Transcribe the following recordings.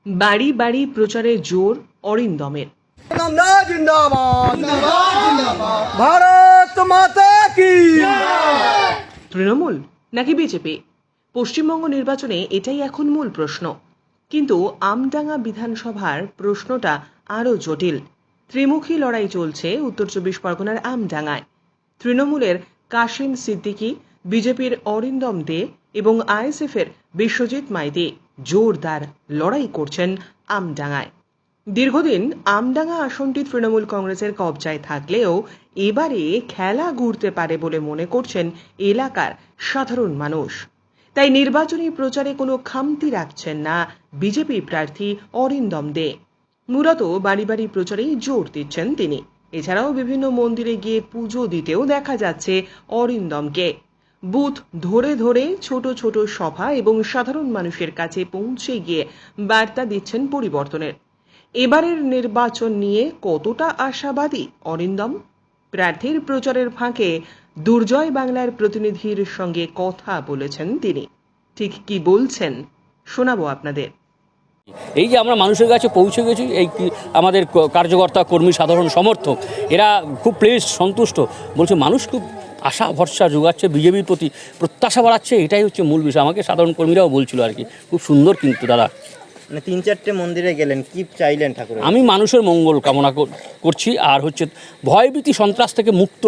বাড়ি বাড়ি প্রচারে জোর অরিন্দমের। ভারত মাতা কি তৃণমূল নাকি বিজেপি? পশ্চিমবঙ্গ নির্বাচনে এটাই এখন মূল প্রশ্ন। কিন্তু আমডাঙ্গা বিধানসভার প্রশ্নটা আরও জটিল। ত্রিমুখী লড়াই চলছে উত্তর 24 পরগনার আমডাঙ্গায়। তৃণমূলের কাশিম সিদ্দিকী, বিজেপির অরিন্দম দে এবং আইএসএফের বিশ্বজিৎ মাইতি জোরদার লড়াই করছেন আমডাঙ্গায়। দীর্ঘদিন আমডাঙ্গা আসনটি তৃণমূল কংগ্রেসের কবজায় থাকলেও এবারে খেলা ঘুরতে পারে বলে মনে করছেন এলাকার সাধারণ মানুষ। তাই নির্বাচনী প্রচারে কোনো খামতি রাখছেন না বিজেপি প্রার্থী অরিন্দম দে। মূলত বাড়ি বাড়ি প্রচারেই জোর দিচ্ছেন তিনি। এছাড়াও বিভিন্ন মন্দিরে গিয়ে পুজো দিতেও দেখা যাচ্ছে অরিন্দমকে। বুথ ধরে ধরে ছোট ছোট সভা এবং সাধারণ মানুষের কাছে পৌঁছে গিয়ে বার্তা দিচ্ছেন পরিবর্তনের। এবারের নির্বাচন নিয়ে কতটা আশাবাদী অরিন্দম? প্রার্থীর প্রচারের ফাঁকে দুর্জয় বাংলার প্রতিনিধির সঙ্গে কথা বলেছেন তিনি। ঠিক কি বলছেন শোনাবো আপনাদের। এই যে আমরা মানুষের কাছে পৌঁছে গেছি, এই আমাদের কার্যকর্তা কর্মী সাধারণ সমর্থক এরা খুব প্লেস সন্তুষ্ট, বলছে মানুষ খুব আশা ভরসা যোগাচ্ছে, বিজেপির প্রতি প্রত্যাশা বাড়াচ্ছে, এটাই হচ্ছে মূল বিষয়। আমাকে সাধারণ কর্মীরাও বলছিল আর কি। খুব সুন্দর কিন্তু দাদা, মানে 3-4টে মন্দিরে গেলেন, কি চাইলেন ঠাকুর? আমি মানুষের মঙ্গল কামনা করছি, আর হচ্ছে ভয়ভীতি সন্ত্রাস থেকে মুক্ত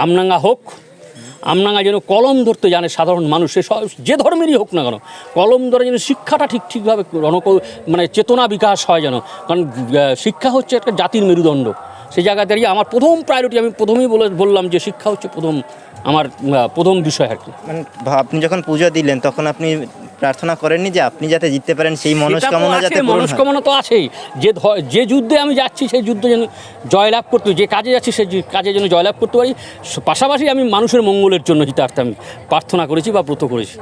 আমডাঙ্গা হোক। আমডাঙ্গা যেন কলম ধরতে জানে সাধারণ মানুষ, সে যে ধর্মেরই হোক না কেন, কলম ধরে যেন শিক্ষাটা ঠিকভাবে মানে চেতনা বিকাশ হয় যেন। কারণ শিক্ষা হচ্ছে একটা জাতির মেরুদণ্ড। সেই জায়গা দাঁড়িয়ে আমার প্রথম প্রায়োরিটি, আমি প্রথমেই বললাম যে শিক্ষা হচ্ছে আমার প্রথম বিষয় আর কি। মানে আপনি যখন পুজো দিলেন তখন আপনি প্রার্থনা করেননি যে আপনি যাতে জিততে পারেন, সেই মনস্কামনা যাতে পূরণ হয়? মনস্কামনা তো আছেই, যে যুদ্ধে আমি যাচ্ছি সেই যুদ্ধে যেন জয়লাভ করতে, যে কাজে যাচ্ছি সেই কাজে যেন জয়লাভ করতে পারি। পাশাপাশি আমি মানুষের মঙ্গলের জন্য হিতার্থে আমি প্রার্থনা করেছি বা ব্রত করেছি।